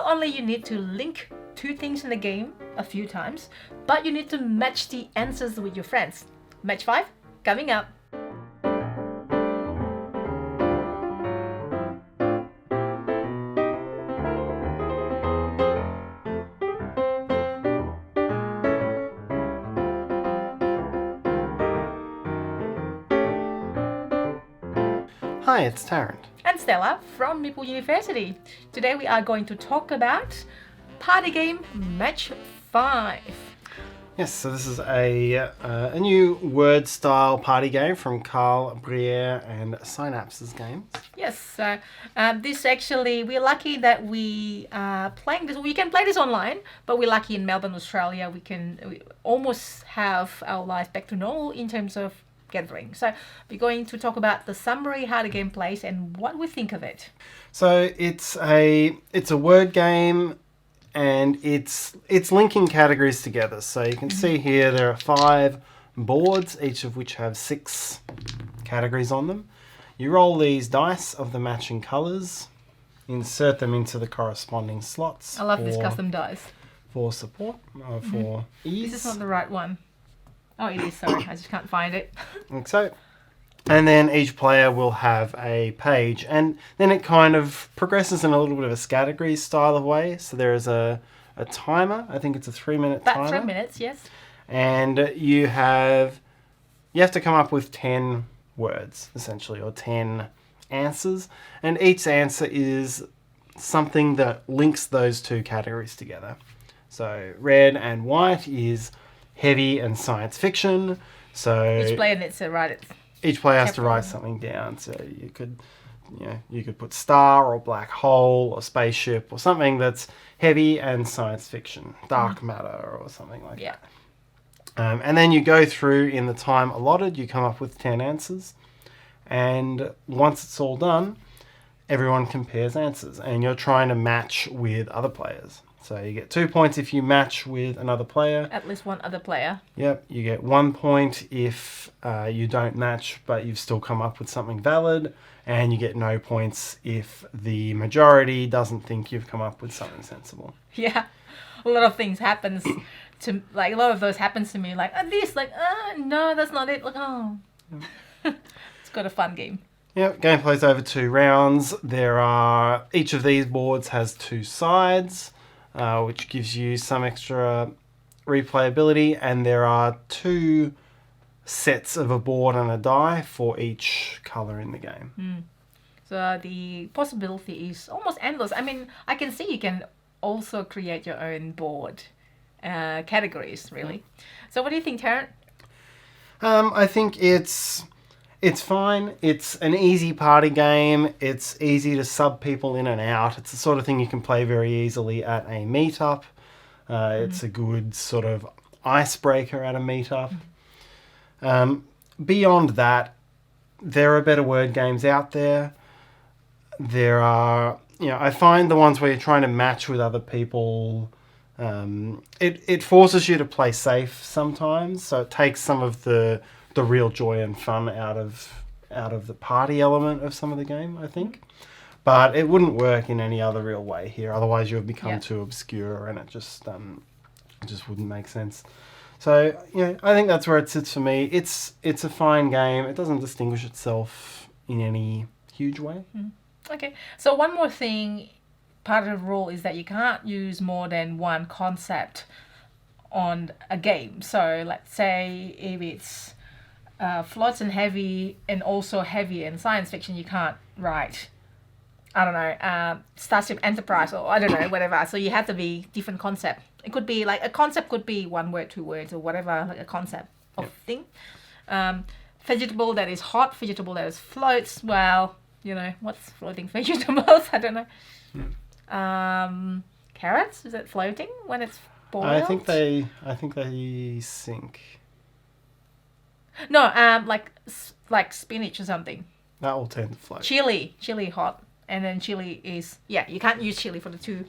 not only you need to link two things in the game a few times, but you need to match the answers with your friends. Match 5 coming up. Hi, it's Tarrant. And Stella from Meeple University. Today we are going to talk about party game match 5. Yes, so this is a new word style party game from Carl Briere and Synapse's games. Yes, this actually, we're lucky that we are playing this. We can play this online, but we're lucky in Melbourne, Australia. We almost have our life back to normal in terms of gathering. So we're going to talk about the summary, how the game plays, and what we think of it. So it's a word game, and it's linking categories together. So you can see here there are 5 boards, each of which have 6 categories on them. You roll these dice of the matching colours, insert them into the corresponding slots. I love this custom dice. For support, or for ease. This is not the right one. Oh, it is, sorry. I just can't find it. Like so. And then each player will have a page, and then it kind of progresses in a little bit of a category style of way. So there is a timer. I think it's a 3-minute timer. About 3 minutes, yes. And you have to come up with 10 words, essentially, or 10 answers. And each answer is something that links those 2 categories together. So red and white is heavy and science fiction. So Each player needs to write it. Each player has to write something down. So you could put star or black hole or spaceship or something that's heavy and science fiction, dark matter or something like that. And then you go through in the time allotted. You come up with 10 answers, and once it's all done, everyone compares answers, and you're trying to match with other players. So you get 2 points if you match with another player. At least one other player. Yep. You get 1 point if you don't match, but you've still come up with something valid. And you get no points if the majority doesn't think you've come up with something sensible. Yeah. A lot of things happens to, like, a lot of those happens to me. Like, this, like, no, that's not it. Like, oh. It's got a fun game. Yep. Game plays over 2 rounds. Each of these boards has 2 sides. Which gives you some extra replayability, and there are 2 sets of a board and a die for each colour in the game. So the possibility is almost endless. I mean, I can see you can also create your own board categories, really. So what do you think, Tarrant? I think it's fine. It's an easy party game. It's easy to sub people in and out. It's the sort of thing you can play very easily at a meetup. It's a good sort of icebreaker at a meetup. Beyond that, there are better word games out there. There are, I find the ones where you're trying to match with other people, it forces you to play safe sometimes. So it takes some of the real joy and fun out of the party element of some of the game, I think. But it wouldn't work in any other real way here. Otherwise, you would become too obscure, and it just wouldn't make sense. So, I think that's where it sits for me. It's a fine game. It doesn't distinguish itself in any huge way. Okay. So one more thing, part of the rule is that you can't use more than one concept on a game. So let's say if it's floats and heavy, and also heavy and science fiction, you can't write, I don't know, Starship Enterprise, or I don't know, whatever. So you have to be different concept. It could be like a concept could be 1 word, 2 words, or whatever, like a concept of thing. Vegetable that is hot, vegetable that is floats. Well, what's floating vegetables? I don't know. Carrots, is it floating when it's boiled? I think they sink. No, like spinach or something. That will tend to float. Chili hot, and then chili is you can't use chili for the 2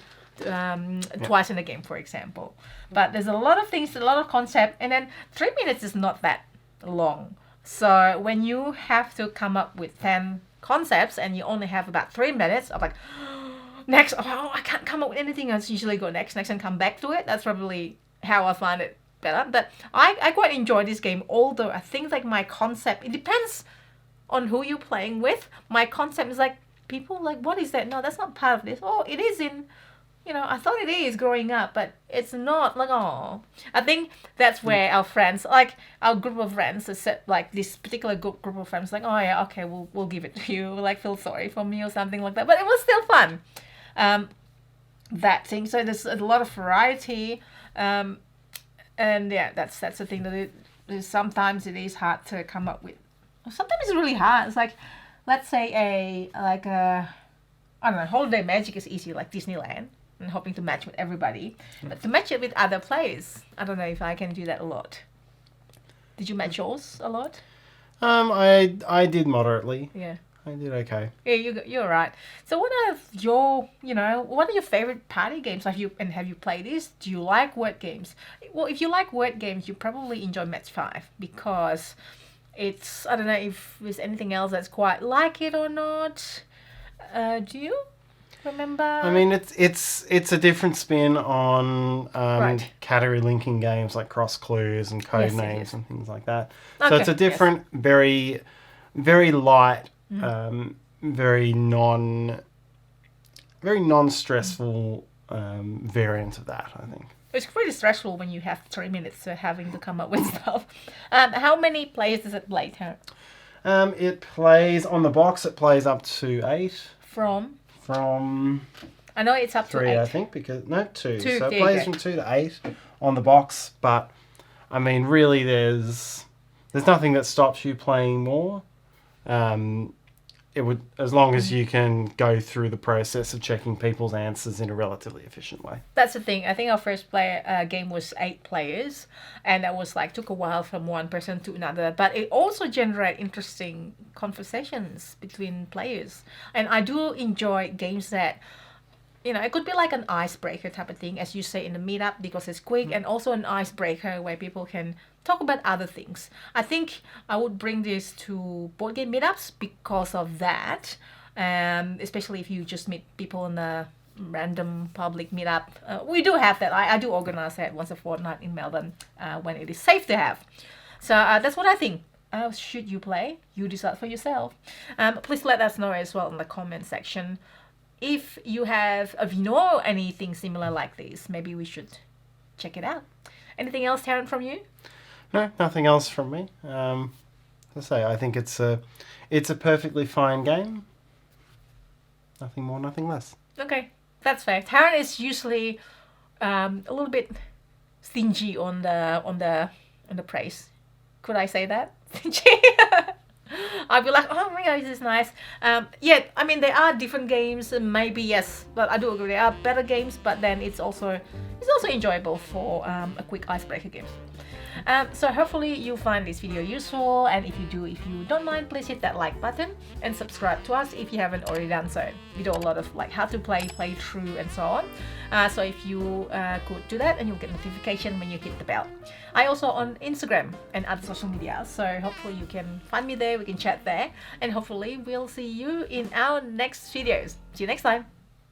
twice in the game, for example. But there's a lot of things, a lot of concept, and then 3 minutes is not that long. So when you have to come up with 10 concepts and you only have about 3 minutes, I'm like, next. Oh, I can't come up with anything. I usually go next, and come back to it. That's probably how I find it better. But I quite enjoy this game. Although I think like my concept, it depends on who you're playing with. My concept is like people like, what is that? No, that's not part of this. Oh, it is in. I thought it is growing up, but it's not. Like, oh, I think that's where our friends, like our group of friends, like this particular group of friends, like, oh yeah, okay, we'll give it to you. Like, feel sorry for me or something like that. But it was still fun. That thing. So there's a lot of variety, and yeah, that's the thing that sometimes it is hard to come up with. Sometimes it's really hard. It's like, let's say I don't know, holiday magic is easy, like Disneyland, and hoping to match with everybody. But to match it with other players, I don't know if I can do that a lot. Did you match yours a lot? I did moderately. Yeah. I did okay. Yeah, you're right. So what are your favorite party games? Have you played this? Do you like word games? Well, if you like word games, you probably enjoy Match 5 because it's, I don't know if there's anything else that's quite like it or not. Do you remember? I mean, it's a different spin on Right. category linking games like Cross Clues and Code Yes, it Names is. and things like that. Okay, So it's a yes. different, very, very light, very non-stressful variant of that, I think. It's pretty stressful when you have 3 minutes to having to come up with stuff. How many players does it play, Tarrant? It plays on the box. It plays up to 8 From? from I know it's up to 3, 8. I think, because 2. Two, So it there you plays go. from 2 to 8 on the box. But I mean, really, there's nothing that stops you playing more. It would, as long as you can go through the process of checking people's answers in a relatively efficient way. That's the thing. I think our first game was 8 players, and that was like took a while from one person to another. But it also generated interesting conversations between players, and I do enjoy games that, it could be like an icebreaker type of thing, as you say in the meetup, because it's quick, and also an icebreaker where people can talk about other things. I think I would bring this to board game meetups because of that, especially if you just meet people in a random public meetup. We do have that. I do organize that once a fortnight in Melbourne when it is safe to have. So that's what I think. Should you play? You decide for yourself. Please let us know as well in the comment section. If you know anything similar like this, maybe we should check it out. Anything else, Tarrant, from you? No, nothing else from me. As I say, I think it's a perfectly fine game. Nothing more, nothing less. Okay, that's fair. Tarrant is usually a little bit stingy on the praise. Could I say that? Stingy. I'd be like, oh my god, this is nice. Yeah, I mean there are different games, maybe yes, but I do agree there are better games. But then it's also enjoyable for a quick icebreaker game. So hopefully you find this video useful, and if you don't mind, please hit that like button and subscribe to us if you haven't already done so. We do a lot of like how to play through and so on. So if you could do that, and you'll get notification when you hit the bell. I also on Instagram and other social media, so hopefully you can find me there, we can chat there, and hopefully we'll see you in our next videos. See you next time.